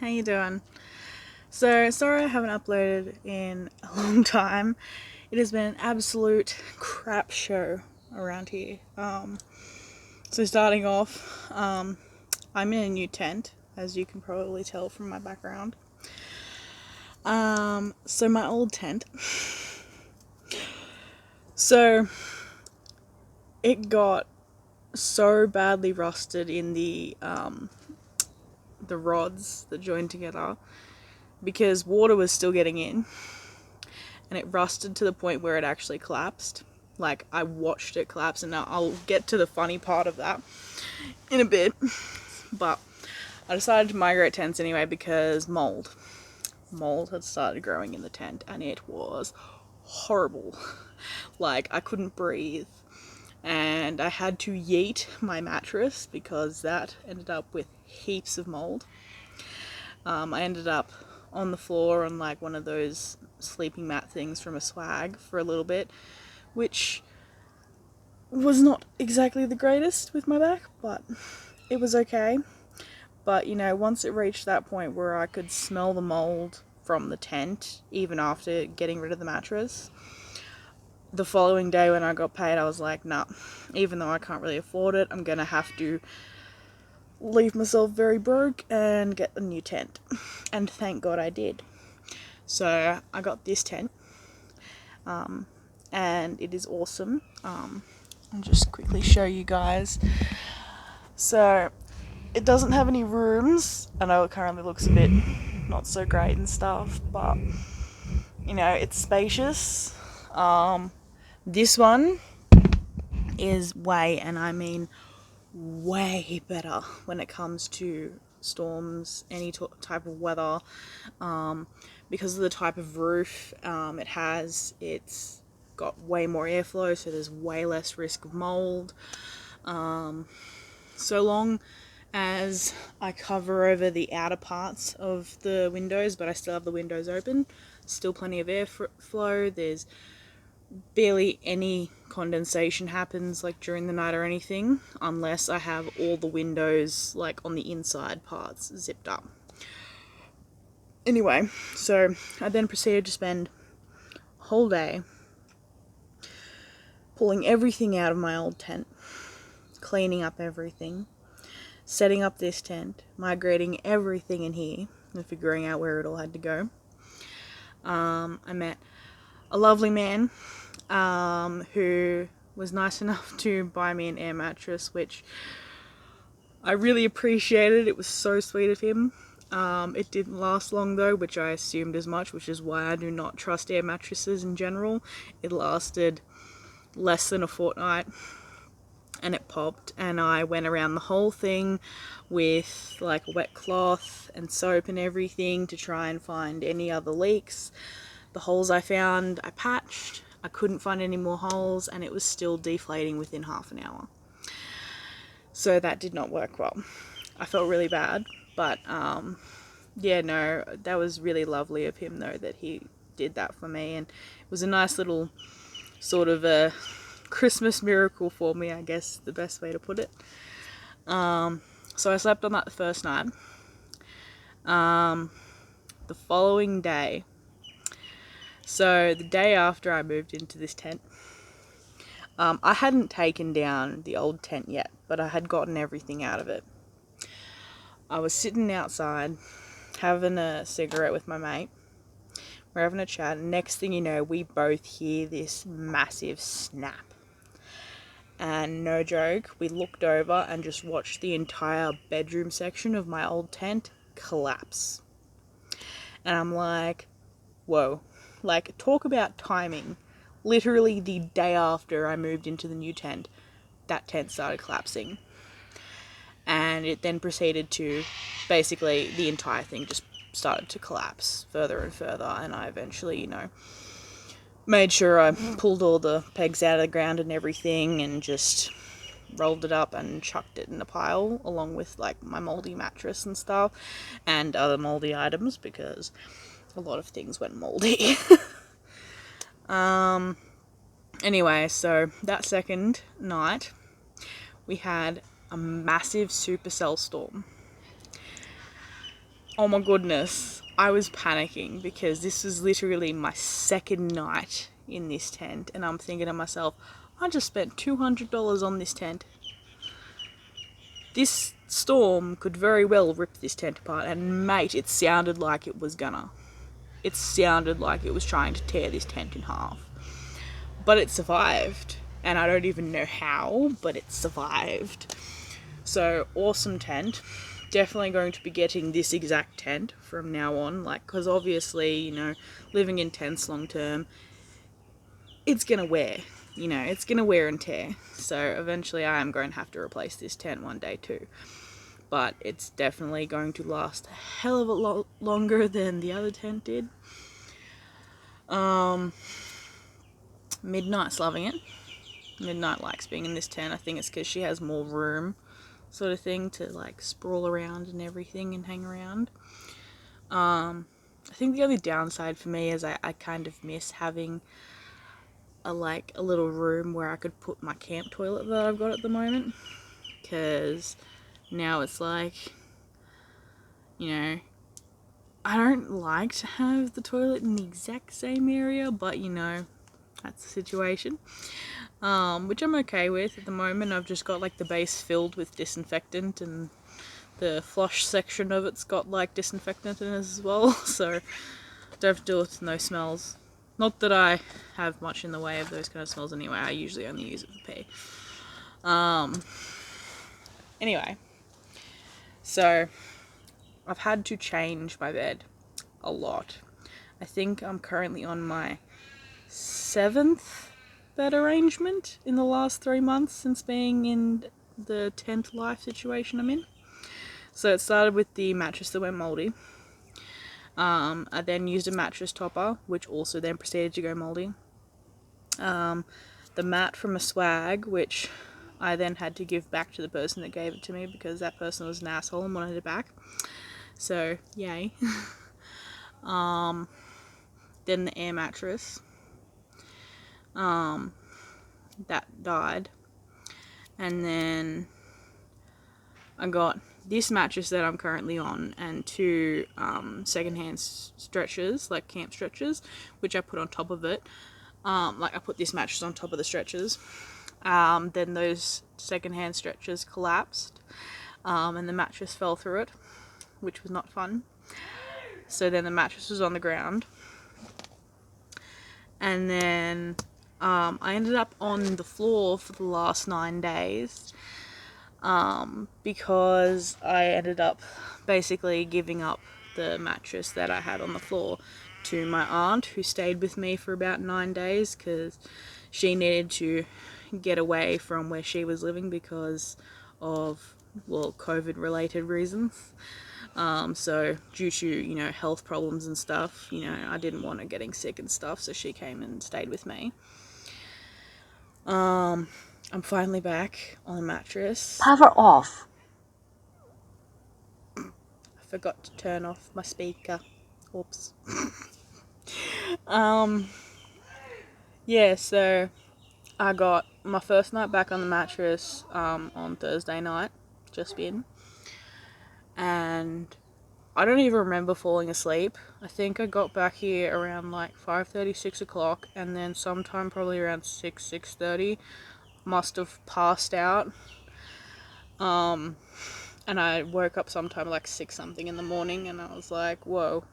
How you doing? So, sorry I haven't uploaded in a long time. It has been an absolute crap show around here. So starting off, I'm in a new tent, as you can probably tell from my background. So my old tent. So it got so badly rusted in the rods that joined together because water was still getting in, and it rusted to the point where it actually collapsed. Like, I watched it collapse, and I'll get to the funny part of that in a bit. But I decided to migrate tents anyway because mold had started growing in the tent, and it was horrible. Like, I couldn't breathe, and I had to yeet my mattress because that ended up with heaps of mold. I ended up on the floor on like one of those sleeping mat things from a swag for a little bit, which was not exactly the greatest with my back, but it was okay. But you know, once it reached that point where I could smell the mold from the tent, even after getting rid of the mattress, the following day when I got paid, I was like, nah, even though I can't really afford it, I'm gonna have to leave myself very broke and get a new tent. And thank God I did. So I got this tent, and it is awesome. I'll just quickly show you guys. So it doesn't have any rooms. I know it currently looks a bit not so great and stuff, but you know, it's spacious. This one is way, and I mean way better when it comes to storms, any type of weather, because of the type of roof it has. It's got way more airflow, so there's way less risk of mold. So long as I cover over the outer parts of the windows, but I still have the windows open, still plenty of airflow. There's barely any condensation happens like during the night or anything, unless I have all the windows like on the inside parts zipped up. Anyway, so I then proceeded to spend a whole day pulling everything out of my old tent, cleaning up everything, setting up this tent, migrating everything in here, and figuring out where it all had to go. I met a lovely man who was nice enough to buy me an air mattress, which I really appreciated. It was so sweet of him. It didn't last long though, which I assumed as much, which is why I do not trust air mattresses in general. It lasted less than a fortnight and it popped, and I went around the whole thing with like a wet cloth and soap and everything to try and find any other leaks. The holes I found, I patched. I couldn't find any more holes, and it was still deflating within half an hour. So that did not work well. I felt really bad, but yeah, no, that was really lovely of him though that he did that for me, and it was a nice little sort of a Christmas miracle for me, I guess the best way to put it. So I slept on that the first night. The following day, so the day after I moved into this tent, I hadn't taken down the old tent yet, but I had gotten everything out of it. I was sitting outside having a cigarette with my mate. We're having a chat, and next thing you know, we both hear this massive snap. And no joke, we looked over and just watched the entire bedroom section of my old tent collapse. And I'm like, whoa. Like, talk about timing. Literally the day after I moved into the new tent, that tent started collapsing. And it then proceeded to, basically, the entire thing just started to collapse further and further. And I eventually, you know, made sure I pulled all the pegs out of the ground and everything and just rolled it up and chucked it in a pile along with like my moldy mattress and stuff and other moldy items, because a lot of things went moldy. Anyway, so that second night we had a massive supercell storm. oh my goodness, I was panicking because this was literally my second night in this tent, and I'm thinking to myself, I just spent $200 on this tent. This storm could very well rip this tent apart, and mate, it sounded like it was gonna. It sounded like it was trying to tear this tent in half. But it survived, and I don't even know how, but it survived. So, awesome tent. Definitely going to be getting this exact tent from now on, like, because obviously, you know, living in tents long term, it's gonna wear, you know, it's gonna wear and tear. So eventually I am going to have to replace this tent one day too. But it's definitely going to last a hell of a lot longer than the other tent did. Midnight's loving it. Midnight likes being in this tent. I think it's because she has more room, sort of thing, to like sprawl around and everything and hang around. I think the only downside for me is I kind of miss having a little room where I could put my camp toilet that I've got at the moment, because now it's like, you know, I don't like to have the toilet in the exact same area, but you know, that's the situation, which I'm okay with at the moment. I've just got like the base filled with disinfectant, and the flush section of it's got like disinfectant in it as well, so I don't have to deal with no smells. Not that I have much in the way of those kind of smells anyway. I usually only use it for pee. Anyway, so I've had to change my bed a lot. I think I'm currently on my 7th bed arrangement in the last 3 months since being in the tent life situation I'm in. So it started with the mattress that went mouldy. I then used a mattress topper, which also then proceeded to go mouldy. The mat from a swag, which I then had to give back to the person that gave it to me because that person was an asshole and wanted it back. So, yay. Then the air mattress. That died. And then I got this mattress that I'm currently on and 2 secondhand stretchers, like camp stretchers, which I put on top of it. Like I put this mattress on top of the stretchers. Then those secondhand stretchers collapsed, and the mattress fell through it, which was not fun. So then the mattress was on the ground. And then I ended up on the floor for the last 9 days. Because I ended up basically giving up the mattress that I had on the floor to my aunt, who stayed with me for about 9 days because she needed to get away from where she was living because of, well, COVID related reasons. So due to, you know, health problems and stuff, you know, I didn't want her getting sick and stuff, so she came and stayed with me. I'm finally back on a mattress. Power off. I forgot to turn off my speaker. Oops. Yeah, so I got my first night back on the mattress on Thursday night, just been. And I don't even remember falling asleep. I think I got back here around like 5:30, 6 o'clock, and then sometime probably around 6:30, must have passed out. And I woke up sometime like 6 something in the morning, and I was like, whoa,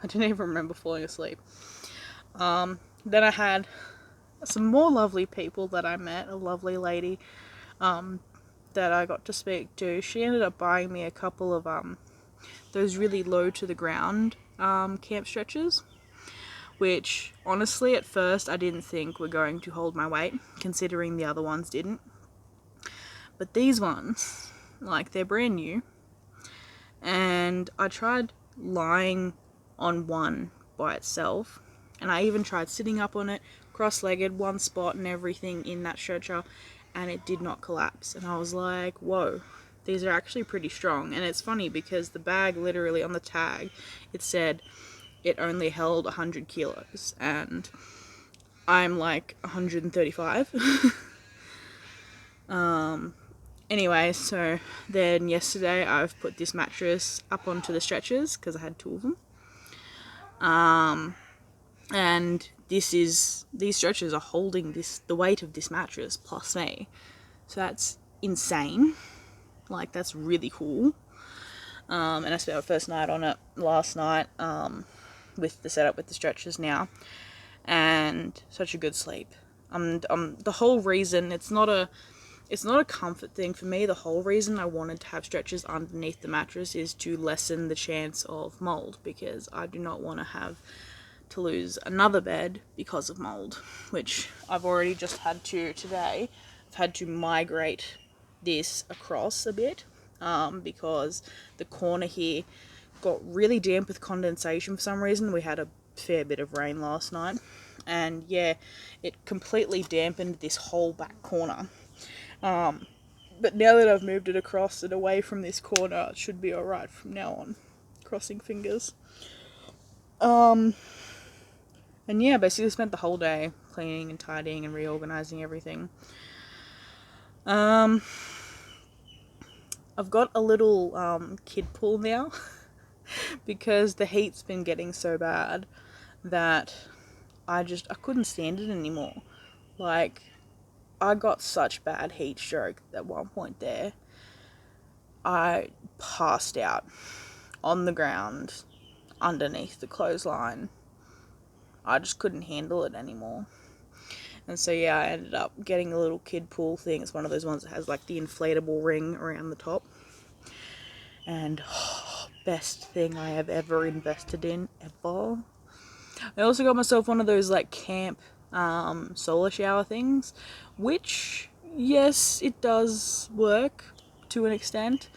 I didn't even remember falling asleep. Then I had some more lovely people that I met. A lovely lady that I got to speak to. She ended up buying me a couple of those really low to the ground camp stretchers, which honestly at first I didn't think were going to hold my weight, considering the other ones didn't. But these ones, like, they're brand new, and I tried lying on one by itself, and I even tried sitting up on it, cross-legged, one spot and everything in that stretcher, and it did not collapse. And I was like, whoa, these are actually pretty strong. And it's funny because the bag, literally on the tag, it said it only held 100 kilos, and I'm like 135. Anyway, so then yesterday I've put this mattress up onto the stretchers because I had 2 of them. And these stretchers are holding the weight of this mattress plus me. So that's insane. Like, that's really cool. And I spent my first night on it last night, with the setup with the stretchers now, and such a good sleep. The whole reason, it's not a comfort thing for me. The whole reason I wanted to have stretchers underneath the mattress is to lessen the chance of mold, because I do not want to have to lose another bed because of mold, which I've already just had to today. I've had to migrate this across a bit, because the corner here got really damp with condensation for some reason. We had a fair bit of rain last night, and yeah, it completely dampened this whole back corner. But now that I've moved it across and away from this corner, it should be alright from now on. Crossing fingers. And yeah, basically spent the whole day cleaning and tidying and reorganizing everything. I've got a little kid pool now because the heat's been getting so bad that I couldn't stand it anymore. Like, I got such bad heat stroke at one point there. I passed out on the ground underneath the clothesline. I just couldn't handle it anymore. And so yeah, I ended up getting a little kid pool thing. It's one of those ones that has like the inflatable ring around the top. And best thing I have ever invested in, ever. I also got myself one of those like camp solar shower things, which, yes, it does work to an extent.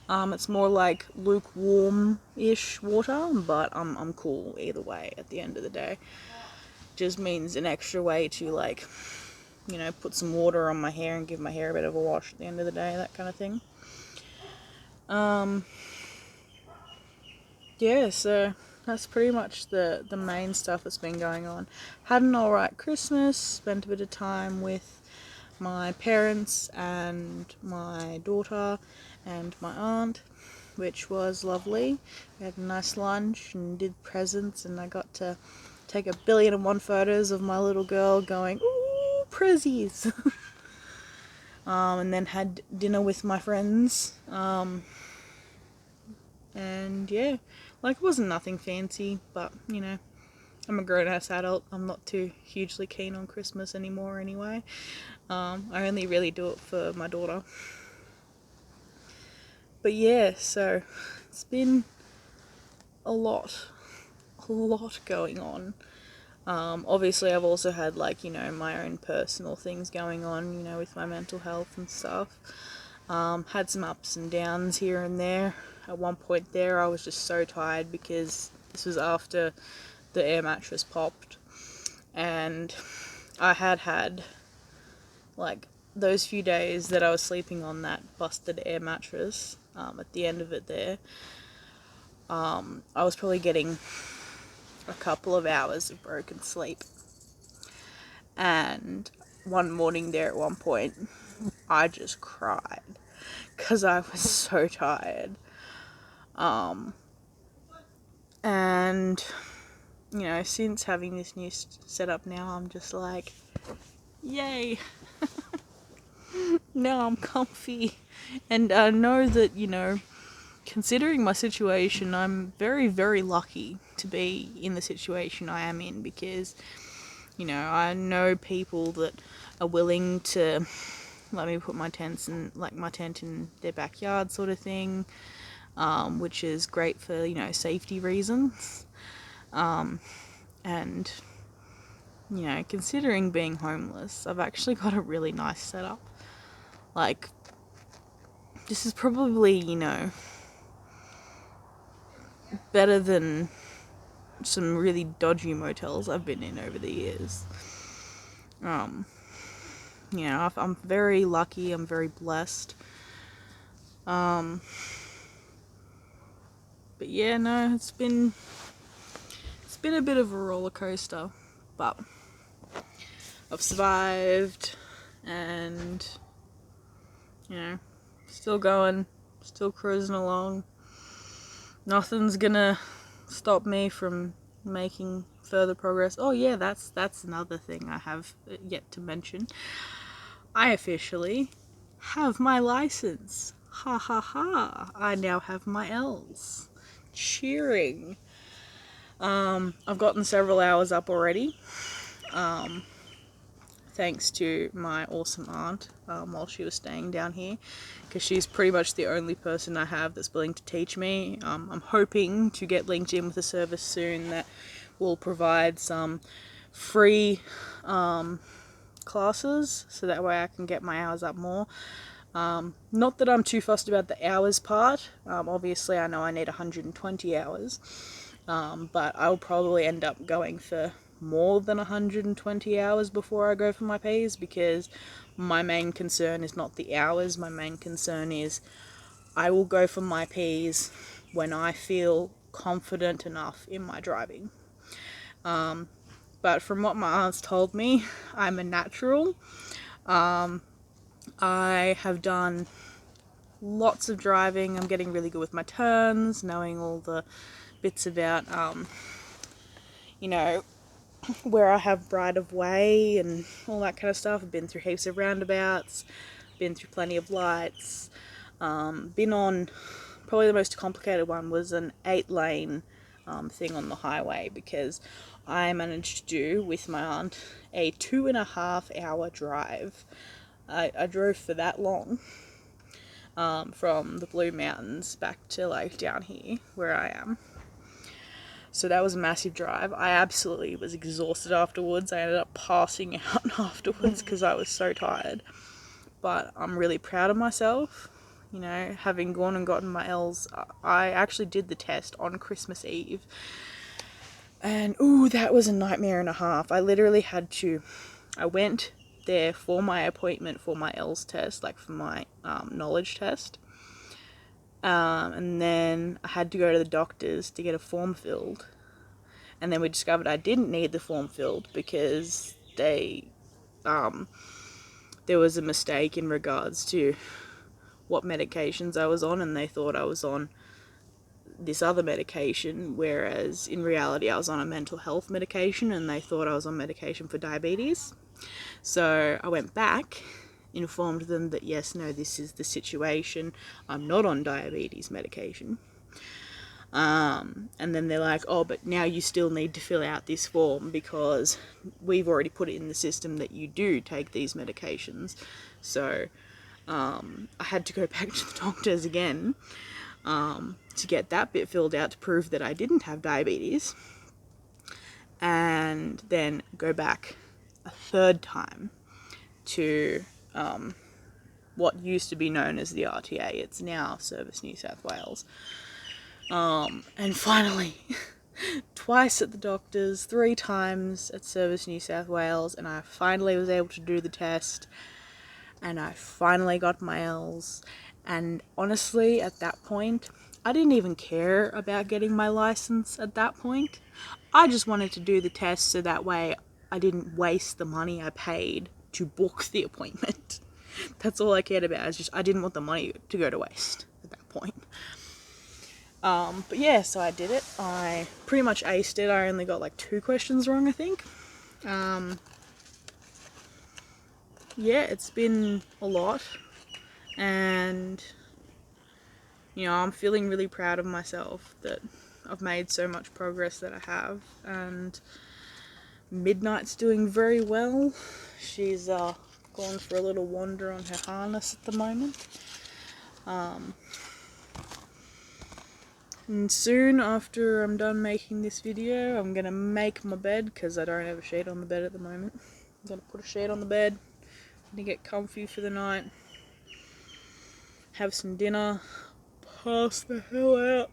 It's more like lukewarm-ish water, but I'm cool either way at the end of the day. Just means an extra way to, like, you know, put some water on my hair and give my hair a bit of a wash at the end of the day, that kind of thing. Yeah, so that's pretty much the main stuff that's been going on. Had an alright Christmas, spent a bit of time with my parents and my daughter and my aunt, which was lovely. We had a nice lunch and did presents, and I got to take 1,000,001 photos of my little girl going, ooh, prezzies! And then had dinner with my friends. And yeah, like, it wasn't nothing fancy, but, you know, I'm a grown-ass adult. I'm not too hugely keen on Christmas anymore anyway. I only really do it for my daughter. But yeah, so it's been a lot going on. Obviously I've also had, like, you know, my own personal things going on, you know, with my mental health and stuff. Had some ups and downs here and there. At one point there, I was just so tired because this was after the air mattress popped, and I had like those few days that I was sleeping on that busted air mattress. At the end of it there, I was probably getting a couple of hours of broken sleep, and one morning there at one point, I just cried because I was so tired. And, you know, since having this new setup now, I'm just like, yay! Now I'm comfy. And I know that, you know, considering my situation, I'm very, very lucky to be in the situation I am in, because, you know, I know people that are willing to let me put my tent in their backyard sort of thing, which is great for, you know, safety reasons. And, you know, considering being homeless, I've actually got a really nice setup. Like, this is probably, you know, better than some really dodgy motels I've been in over the years. You know, I'm very lucky, I'm very blessed. But yeah, no, it's been a bit of a roller coaster, but I've survived, and, you know, Still going, still cruising along. Nothing's gonna stop me from making further progress. Oh yeah, that's another thing I have yet to mention. I officially have my license. Ha ha ha. I now have my L's. Cheering. I've gotten several hours up already. Thanks to my awesome aunt while she was staying down here, because she's pretty much the only person I have that's willing to teach me. I'm hoping to get linked in with a service soon that will provide some free classes, so that way I can get my hours up more. Not that I'm too fussed about the hours part. Obviously I know I need 120 hours, but I'll probably end up going for more than 120 hours before I go for my P's, because my main concern is not the hours. My main concern is I will go for my P's when I feel confident enough in my driving. But from what my aunt's told me, I'm a natural. I have done lots of driving. I'm getting really good with my turns, knowing all the bits about, you know, where I have right of way and all that kind of stuff. I've been through heaps of roundabouts, been through plenty of lights, been on, probably the most complicated one was an 8-lane thing on the highway, because I managed to do, with my aunt, a 2.5-hour drive. I drove for that long, from the Blue Mountains back to like down here where I am. So that was a massive drive. I absolutely was exhausted afterwards. I ended up passing out afterwards because I was so tired. But I'm really proud of myself. You know, having gone and gotten my L's, I actually did the test on Christmas Eve. And ooh, that was a nightmare and a half. I literally had to, I went there for my appointment for my L's test, like for my knowledge test. And then I had to go to the doctor's to get a form filled. And then we discovered I didn't need the form filled because there was a mistake in regards to what medications I was on, and they thought I was on this other medication, whereas in reality I was on a mental health medication, and they thought I was on medication for diabetes. So I went back, informed them that yes, no, this is the situation. I'm not on diabetes medication. And then they're like, oh, but now you still need to fill out this form because we've already put it in the system that you do take these medications. So I had to go back to the doctors again to get that bit filled out to prove that I didn't have diabetes, and then go back a third time to what used to be known as the RTA. It's now Service New South Wales. And finally, twice at the doctor's, 3 times at Service New South Wales, and I finally was able to do the test, and I finally got my L's. And honestly, at that point, I didn't even care about getting my license at that point. I just wanted to do the test so that way I didn't waste the money I paid to book the appointment. That's all I cared about. It's just I didn't want the money to go to waste at that point. But yeah, so I did it. I pretty much aced it. I only got like 2 questions wrong, I think. Yeah, it's been a lot, and you know, I'm feeling really proud of myself that I've made so much progress that I have. And Midnight's doing very well. She's gone for a little wander on her harness at the moment. And soon after I'm done making this video, I'm gonna make my bed, because I don't have a sheet on the bed at the moment. I'm gonna put a sheet on the bed, I'm gonna get comfy for the night, have some dinner, pass the hell out.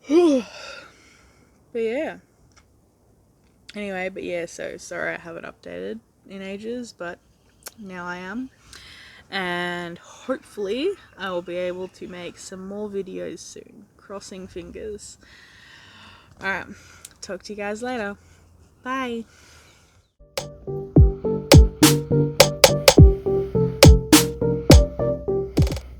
But yeah. Anyway, but yeah, so sorry I haven't updated in ages, but now I am. And hopefully I will be able to make some more videos soon. Crossing fingers. Alright, talk to you guys later. Bye.